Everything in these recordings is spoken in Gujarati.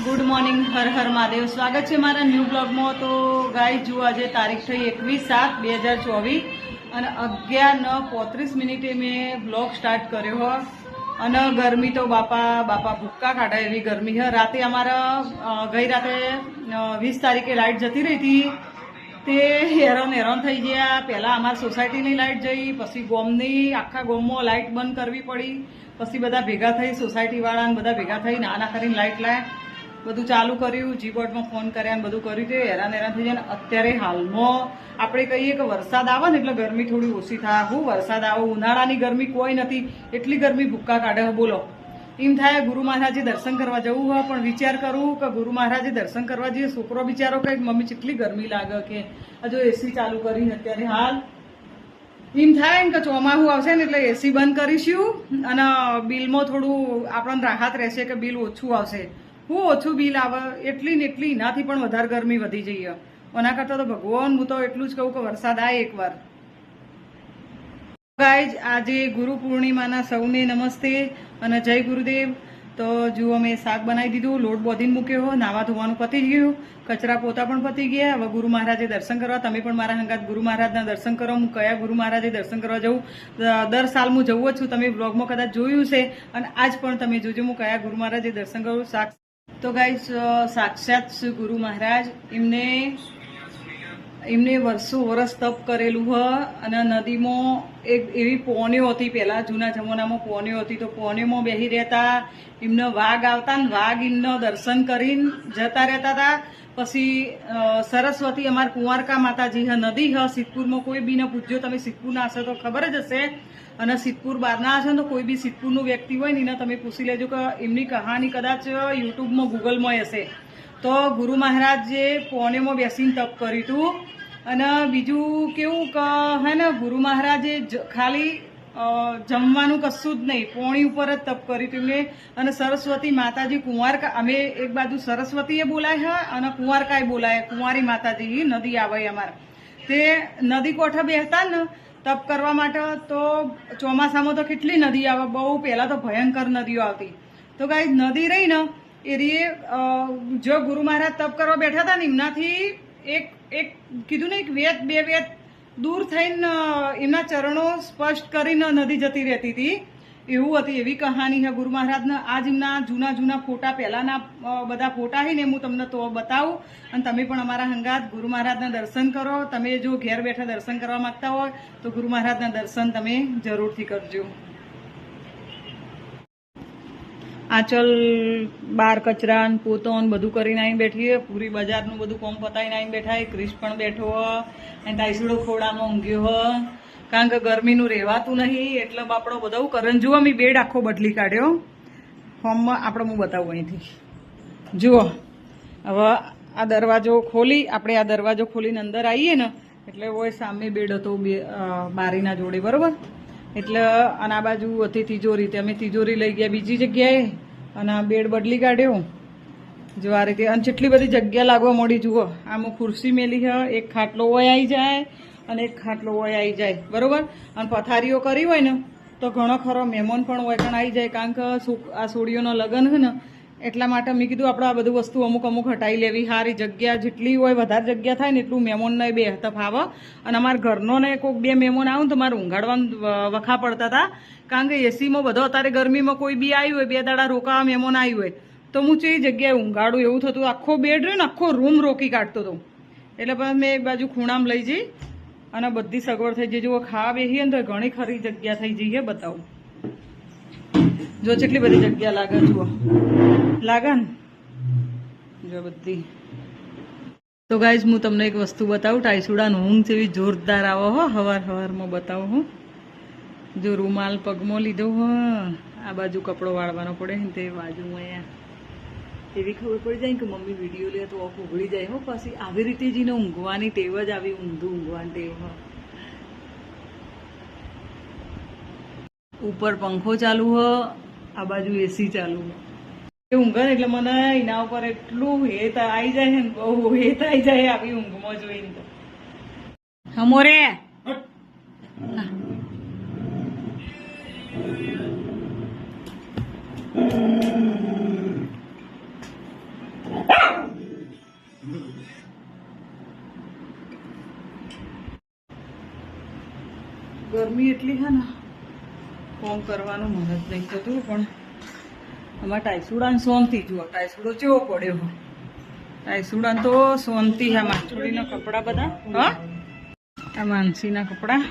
Good morning, Har Har Mahadev. સ્વાગત છે મારા ન્યૂ બ્લોગમાં. તો ગાય જુઓ, આજે તારીખ થઈ 21/7/2024 અને 11:35 મેં બ્લોગ સ્ટાર્ટ કર્યો અને ગરમી તો બાપા ભૂક્કા કાઢે એવી ગરમી છે. રાતે અમારા ગઈ રાતે 20 તારીખે લાઇટ જતી રહી હતી. તે હેરાન થઈ ગયા. પહેલાં અમારી સોસાયટીની લાઇટ જઈ, પછી ગોમની આખા ગોમમાં લાઇટ બંધ કરવી પડી. પછી બધા ભેગા થઈ, સોસાયટીવાળાને બધા ભેગા થઈ નાના કરીને લાઇટ લાવ્યા, બધું ચાલુ કર્યું, જીબોર્ડમાં ફોન કર્યા ને બધું કર્યું. તે હેરાન થઈ જાય. અત્યારે હાલમાં આપણે કહીએ કે વરસાદ આવે ને એટલે ગરમી થોડી ઓછી થાય. હું વરસાદ આવે, ઉનાળાની ગરમી કોઈ નથી, એટલી ગરમી ભૂક્કા કાઢે. બોલો, એમ થાય ગુરુ મહારાજે દર્શન કરવા જવું હોય, પણ વિચાર કરું કે ગુરુ મહારાજે દર્શન કરવા જઈએ. છોકરો બિચારો કંઈક મમ્મી કેટલી ગરમી લાગે કે હજુ એસી ચાલુ કરીને અત્યારે હાલ એમ થાય ને કે ચોમાસું આવશે ને એટલે એસી બંધ કરીશું અને બિલમાં થોડું આપણને રાહત રહેશે કે બિલ ઓછું આવશે. હું ઓછું બિલ આવે એટલી ને એટલી, એનાથી પણ વધારે ગરમી વધી જઈએ. એના કરતાં તો ભગવાન, હું તો એટલું જ કહું કે વરસાદ આવે એકવાર. ગાઈઝ, આજે ગુરુ પૂર્ણિમાના સૌને નમસ્તે અને જય ગુરુદેવ. તો જુઓ, મેં શાક બનાવી દીધું, લોટ બોધીને મૂક્યો, નાવા ધોવાનું પતી ગયું, કચરા પોતા પણ પતી ગયા. હવે ગુરુ મહારાજે દર્શન કરવા. તમે પણ મારા હંગાત ગુરુ મહારાજના દર્શન કરો. હું કયા ગુરુ મહારાજે દર્શન કરવા જવું, દર સાલ હું જવું જ છું. તમે બ્લોગમાં કદાચ જોયું છે અને આજ પણ તમે જોજો હું કયા ગુરુ મહારાજે દર્શન કરું. તો ગાઈઝ, સાક્ષાત ગુરુ મહારાજ, એમને વર્ષો વર્ષ તપ કરેલું હ અને નદીમાં એક એવી પોણીઓ હતી. પહેલાં જૂના જમાનામાં પોણીઓ હતી, તો પોણીઓમાં બેસી રહેતા. એમને વાઘ આવતા ને વાઘ એમને દર્શન કરીને જતા રહેતા હતા. પછી સરસ્વતી, અમારા કુંવારકા માતાજી હ નદી હ સિદ્ધપુરમાં. કોઈ બીને પૂછજો, તમે સિદ્ધપુરના હશો તો ખબર જ હશે, અને સિદ્ધપુર બહારના હશે તો કોઈ બી સિદ્ધપુરનું વ્યક્તિ હોય ને એને તમે પૂછી લેજો કે એમની કહાની કદાચ યુટ્યુબમાં ગૂગલમાં હશે. તો ગુરુ મહારાજે પોણીમાં બેસીને તપ કર્યું હતું. અને બીજું કેવું કે હે ને, ગુરુ મહારાજે ખાલી જમવાનું કશું જ નહીં, પોણી ઉપર જ તપ કર્યું હતું એમને. અને સરસ્વતી માતાજી કુંવારકા, અમે એક બાજુ સરસ્વતીએ બોલાય હ અને કુંવારકાએ બોલાય, કુંવારી માતાજી નદી આવે અમારે. તે નદી કોઠે બેસતા ને તપ કરવા માટે. તો ચોમાસામાં તો કેટલી નદી આવે, બહુ પહેલાં તો ભયંકર નદીઓ આવતી. તો કાંઈ નદી રહી ને એ રીએ જો ગુરુ મહારાજ તપ કરવા બેઠા હતા ને, એમનાથી એક કીધું ને, એક વેત બે વેત દૂર થઈને એમના ચરણો સ્પષ્ટ કરીને નદી જતી રહેતી હતી. એવું હતી, એવી કહાની છે ગુરુ મહારાજના. આજ એમના જૂના ફોટા, પહેલાંના બધા ફોટા છે ને, હું તમને તો બતાવું. અને તમે પણ અમારા હંગાત ગુરુ મહારાજના દર્શન કરો. તમે જો ઘેર બેઠા દર્શન કરવા માંગતા હોય તો ગુરુ મહારાજના દર્શન તમે જરૂરથી કરજો. આંચલ બાર કચરા ને પોતો ને બધું કરીને આવીને બેઠી હોય. પૂરી બજારનું બધું કોમ પતાવીને આવીને બેઠા. ક્રિશ પણ બેઠો હોય અને ટાઈસડો ખોડામાં ઊંઘ્યો હોય, કારણ કે ગરમીનું રહેવાતું નહીં એટલે બાપડો બધું કરે. જુઓ, મેં બેડ આખો બદલી કાઢ્યો. હોમમાં આપણે હું બતાવું અહીંથી. જુઓ, હવે આ દરવાજો ખોલી, આપણે આ દરવાજો ખોલીને અંદર આવીએ ને એટલે ઓય સામે બેડ હતો બારીના જોડે, બરોબર. એટલે અને આ બાજુ હતી તિજોરી. તે અમે તિજોરી લઈ ગયા બીજી જગ્યાએ અને આ બેડ બદલી કાઢ્યો. જો આ રીતે, અને કેટલી બધી જગ્યા લાગવા મળી. જુઓ, આમાં ખુરશી મેલી છે, એક ખાટલો હોય આવી જાય અને એક ખાટલો હોય આવી જાય, બરોબર. અને પથારીઓ કરી હોય ને તો ઘણો ખરો મહેમાન પણ હોય પણ આવી જાય, કારણ કે આ સોડીઓનો લગ્ન છે ને એટલા માટે મેં કીધું આપણે આ બધું વસ્તુ અમુક હટાવી લેવી. સારી જગ્યા જેટલી હોય, વધારે જગ્યા થાય ને એટલું મહેમાનને બે હતફ આવે. અને અમારા ઘરનો ને કોઈક બે મહેમાન આવું ને તો મારે ઊંઘાડવાનું વખા પડતા હતા, કારણ કે એસીમાં બધો અત્યારે ગરમીમાં કોઈ બી આવ્યું હોય, 2 દાડા રોકાવા મહેમાન આવ્યું હોય તો હું એ જગ્યાએ ઊંઘાડું એવું થતું. આખો બેડ રહ્યો ને આખો રૂમ રોકી કાઢતો હતો. એટલે પછી મેં એક બાજુ ખૂણામાં લઈ જઈ અને બધી સગવડ થઈ જઈ. જુઓ, ખાવા બેસીએ ને તો ઘણી ખરી જગ્યા થઈ જઈએ. બતાવું, જો કેટલી બધી જગ્યા લાગે. જુઓ, લાગે ને, જો બધી. તો ગાઈઝ, હું તમને એક વસ્તુ બતાવું. ટાઈસુડાનું ઊંઘ જેવી જોરદાર આવો હો. હવારમાં બતાવું હું. જો રૂમાલ પગમાં લીધો હો, આ બાજુ કપડો વાળવાનો પડે ને તે બાજુમાં અહીંયા એવી ખબર પડી જાય કે મમ્મી વિડીયો લે તો ઓફ ઉઘડી જાય હો. પછી આવી રીતે જ એને ઊંઘવાની ટેવ જ આવી, ઊંઘવાની ટેવ હો. ઉપર પંખો ચાલુ હ, આ બાજુ એસી ચાલુ હ. એ ઊંઘે ને એટલે મને એના ઉપર એટલું હેત આવી જાય ને, બહુ હેત આવી જાય આવી ઊંઘમાં જોઈને. તો હમોરે ગરમી એટલી છે ને કોમ કરવાનું મન જ નહીં થતું. પણ આમાં ટાઈસુડાને સોનથી જુઓ, ટાઈસુડો કેવો પડ્યો. ટાઈસુડાને તો સોનથી આ માછોડીના કપડા બધા. હા, આ માનસીના કપડા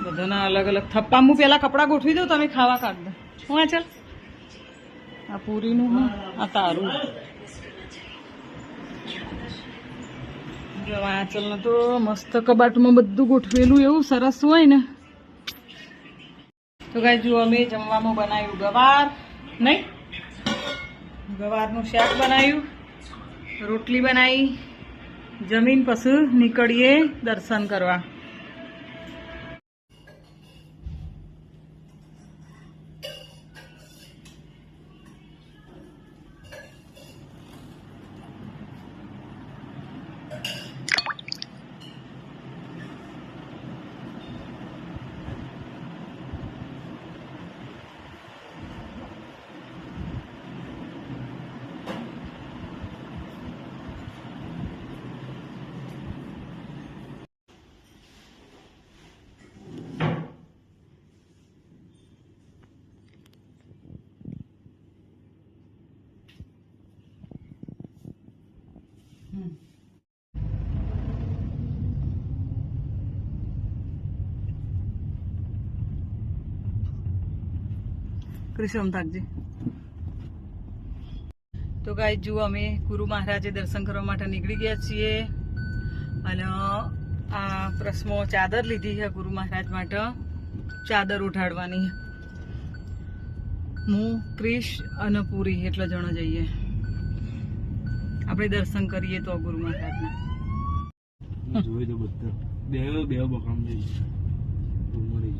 બધાના અલગ અલગ થપ્પા. હું પેલા કપડા ગોઠવી દઉં, તમે ખાવા કાઢ દો. હું ચાલ આ પૂરીનું, આ તારું. વાંચલ તો મસ્ત કબાટમાં બધું ગોઠવેલું એવું સરસ હોય ને. તો ગાય જુઓ, અમે જમવામાં બનાવ્યું ગવાર, નહીં ગવારનું શાક બનાવ્યું, રોટલી બનાવી, જમીન પછી નીકળીએ દર્શન કરવા. કૃષ્ણ થાકજી. તો ગાય જુઓ, અમે ગુરુ મહારાજે દર્શન કરવા માટે નીકળી ગયા છીએ. અને આ પ્રશ્નો ચાદર લીધી છે ગુરુ મહારાજ માટે, ચાદર ઉઠાડવાની. હું ક્રિશ અને પૂરી એટલા જણો જઈએ. આપણે દર્શન કરીએ તો ગુરુ મહારાજના. જોઈ તો બધા બે બકરામ જઈ મળી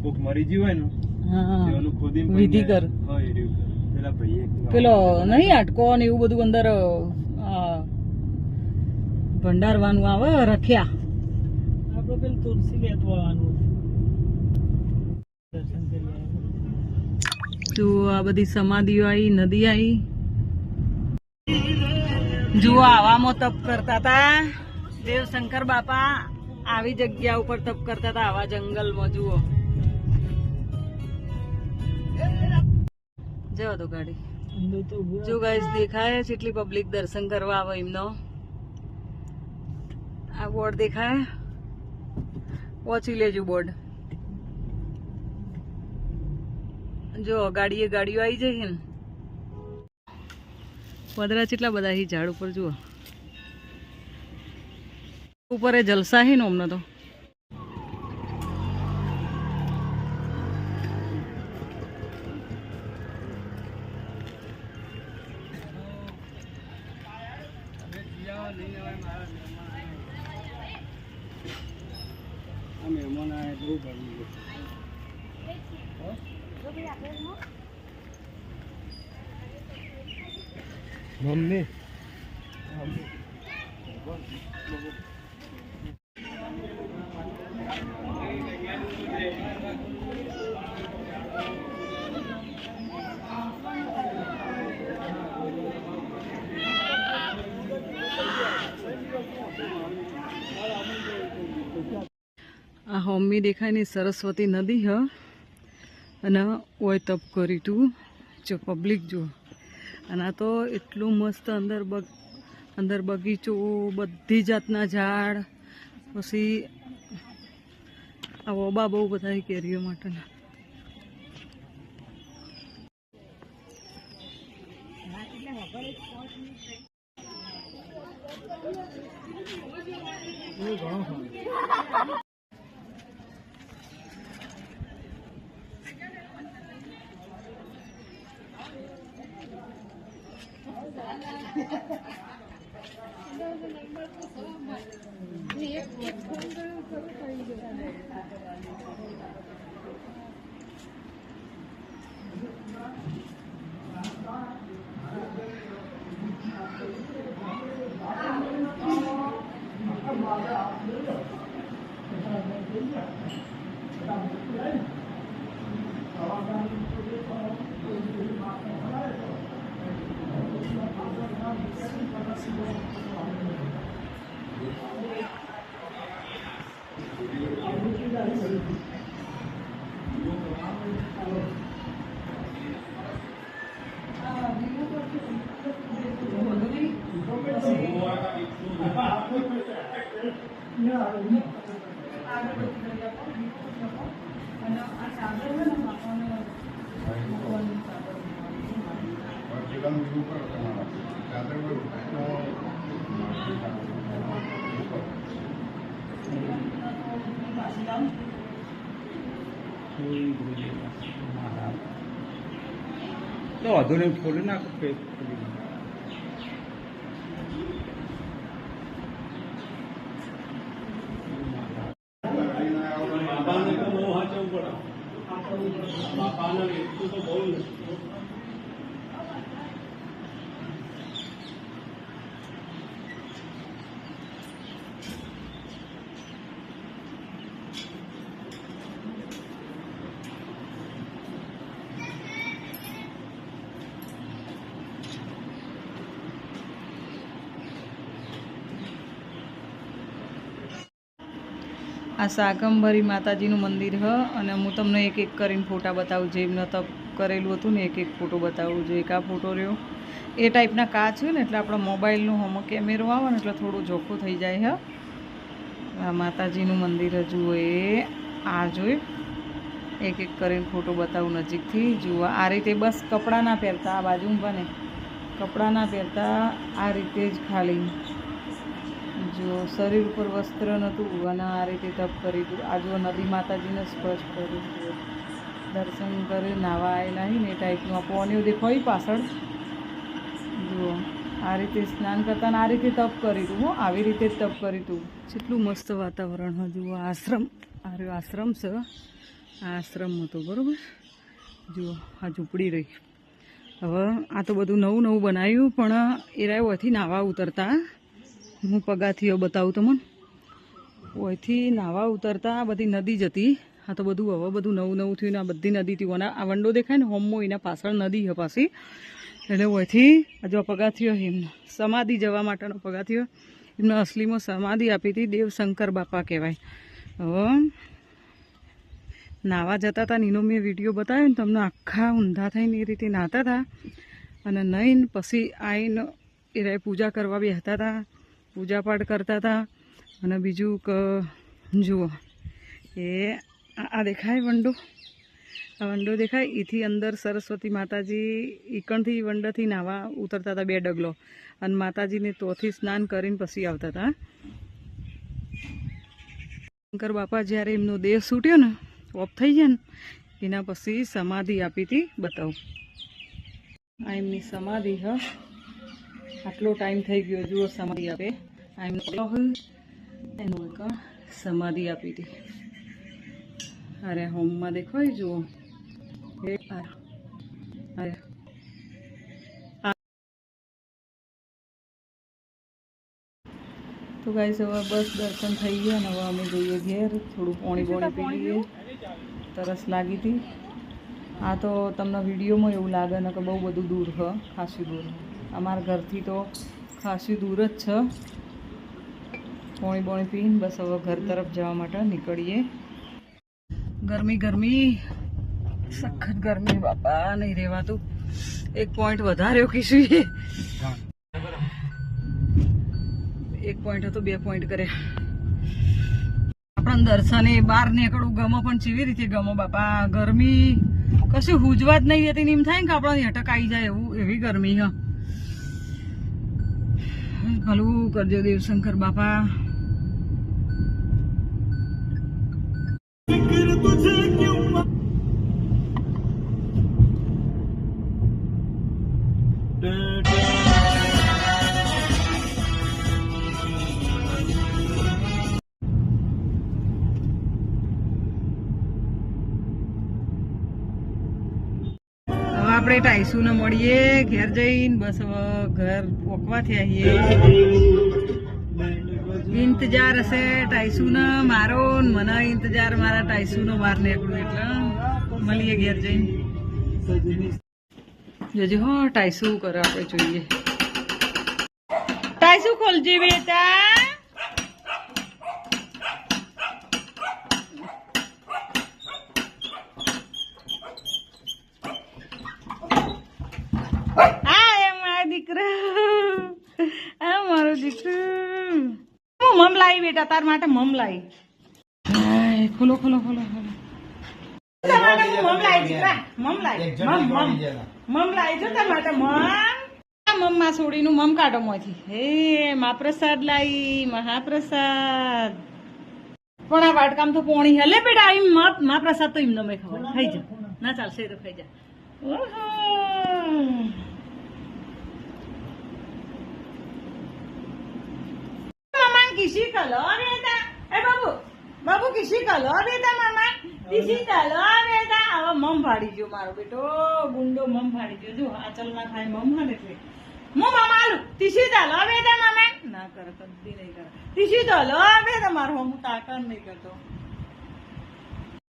કોક મરી ગયું હોય ને ખોદી વિધિ કર. પેલા ભાઈ પેલો નહીં આટકો ને એવું બધું અંદર ભંડારવાનું આવે રખ્યા. આપણે પેલું તુલસી લેતવાનું. જો આ બધી સમાધિઓ આવી, નદી આવી. જુઓ, આવામાં તપ કરતા હતા દેવશંકર બાપા. આવી જગ્યા ઉપર તપ કરતા હતા, આવા જંગલમાં. જુઓ, જવા દો ગાડી. જો ગાઈસ દેખાય છે એટલી પબ્લિક દર્શન કરવા આવે એમનો. આ બોર્ડ દેખાય, પહોંચી લેજો બોર્ડ. જો ગાડીઓ આવી જાય ને. પદરા કેટલા બધા છે ઝાડ ઉપર. જુઓ ઉપર એ જલસા છે ને અમને તો. મહેમાન આવે બહુ ગરમી મમ્મી. આ હોમી દેખાય ને સરસ્વતી નદી હ. અને ઓય તપ કરી તું. જો પબ્લિક જુઓ. અને આ તો એટલું મસ્ત અંદર બગીચો, બધી જાતના ઝાડ, પછી આ ઓબા બહુ બધા કેરીઓ માટેના. તો વાંધો નહીં, ખોલી નાખો પેજ. આ શાકંભરી માતાજીનું મંદિર હ અને હું તમને એક એક કરીને ફોટા બતાવું, જે એમને તપ કરેલું હતું ને એક એક ફોટો બતાવું. જે એક આ ફોટો રહ્યો એ ટાઈપના કાચ હોય ને એટલે આપણા મોબાઈલનું હોમો કેમેરો આવે ને એટલે થોડું જોખું થઈ જાય હ. આ માતાજીનું મંદિર જુઓ, એ આ જોઈ એક એક કરીને ફોટો બતાવું નજીકથી. જુઓ આ રીતે બસ કપડાં ના પહેરતા, આ બાજુ બને કપડાં ના પહેરતા, આ રીતે જ ખાલી જો શરીર ઉપર વસ્ત્ર નહોતું અને આ રીતે તપ કરી હતું. આ જો નદી માતાજીને સ્પર્શ કર્યું, દર્શન કરી નાવા આવેલા ને એ ટાઈપનું આ પોન્યું દેખાય પાછળ. જુઓ આ રીતે સ્નાન કરતા ને આ રીતે તપ કર્યું હતું. હો આવી રીતે જ તપ કર્યું હતું. કેટલું મસ્ત વાતાવરણ હ. જુઓ આશ્રમ, આ રહ્યો આશ્રમ છે, આ આશ્રમ હતો બરાબર. જુઓ આ ઝૂંપડી રહી. હવે આ તો બધું નવું નવું બનાવ્યું પણ એ રહ્યા ઓથી નાવા ઉતરતા. હું પગાથીઓ બતાવું તમને. ઓયથી નાવા ઉતરતા આ બધી નદી જ હતી. આ તો બધું હવે બધું નવું નવું થયું ને આ બધી નદી હતી. આ વંડો દેખાય ને હોમો, એના પાછળ નદી છે પાછી. એટલે ઓયથી આ જો પગાથીઓ એમને સમાધિ જવા માટેનો પગાથીઓ. એમને અસલીમાં સમાધિ આપી હતી, દેવશંકર બાપા કહેવાય. હવે નાવા જતા હતા ને એનો મેં વિડીયો બતાવ્યો ને તમને. આખા ઊંધા થઈને એ રીતે નાહતા હતા અને નહીં પછી આવીને એ પૂજા કરવા બી હતા હતા, પૂજા પાઠ કરતા હતા. અને બીજું કે જુઓ એ આ દેખાય વંડો, આ વંડો દેખાય. એથી અંદર સરસ્વતી માતાજી ઈકણથી વંડાથી નાવા ઉતરતા હતા 2 ડગલો અને માતાજીને તોથી સ્નાન કરીને પછી આવતા હતા. શંકર બાપા જ્યારે એમનો દેહ છૂટ્યો ને, ઓફ થઈ ગયા ને, એના પછી સમાધિ આપી હતી. બતાવું આ એમની સમાધિ હ. આટલો ટાઈમ થઈ ગયો, જુઓ સમાધિ આપે. એનું સમાધિ આપી હતી. અરે હોમમાં દેખાય જુઓ. તો ગાઈસ હવે બસ દર્શન થઈ ગયા ને હવે અમે જઈએ ઘેર. થોડું પાણી પી લઈએ, તરસ લાગી હતી. આ તો તમને વિડીયોમાં એવું લાગે ને કે બહુ બધું દૂર હ, ખાસી દૂર. અમારા ઘરથી તો ખાસી દૂર જ છે. પાણી પીને બસ હવે ઘર તરફ જવા માટે નીકળીએ. ગરમી ગરમી, સખત ગરમી બાપા, નહીં રહેવાતું. 1 પોઈન્ટ વધાર્યો કીશું, 1 પોઈન્ટ હતો 2 પોઈન્ટ કર્યા. આપણને દર્શને બહાર નીકળવું ગમે પણ કેવી રીતે ગમે બાપા. ગરમી કશું હુજવા જ નહીં હતી ને એમ થાય ને કે આપણને અટક આવી જાય એવું, એવી ગરમી હ. ભલું કરજો દેવશંકર બાપા. આપણે ટાઈસુને મળીએ ઘેર જઈને. બસ હવે ઘર પોકવા થયા. ઇંતજાર હશે ટાઈસુનો મારો, મને ઇંતજાર મારા ટાઈસુનો બહાર નીકળું એટલે મળીએ ઘેર જઈને. જજો હો ટાઈસુ કરે આપણે જોઈએ. તાય શું ખોલજે બેટા આ મારું દીકરું હું મમ લાવી બેટા તાર માટે મમ લાવી ખોલો ખોલો ખોલો ખોલો મમ લાવી દીકરા મમ લાવી મમ લાવી જો તાર માટે મમ માં સોડીનું મમ કાઢો માંથી હે મહાપ્રસાદ લાવી મહાપ્રસાદ પણ આ વાટકામ તો પોણી હલે બેટા એમ મહાપ્રસાદ તો એમને મેં ખબર ખાઈ જા ના ચાલશે તો ખાઈ જા ઓહો किसी कलो बेटा ए बाबू बाबू किसी कलो बेटा मामा किसी कलो बेटा હવે મમ ફાડી ગયો મારો બેટો ગુંડો મમ ફાડી ગયો જો આચલ ના ખાય મમ હાને એટલે મો મામા આલુ તીસી ચાલો બેટા મામા ના કર કદી નહીં કર તીસી ચાલો બેટા મારો હું તાકર નહીં કરતો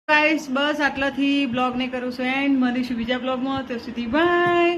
ગાઈસ બસ આટલાથી બ્લોગ ને કરું છું એન્ડ મળીશું બીજા બ્લોગમાં તો સુધી બાય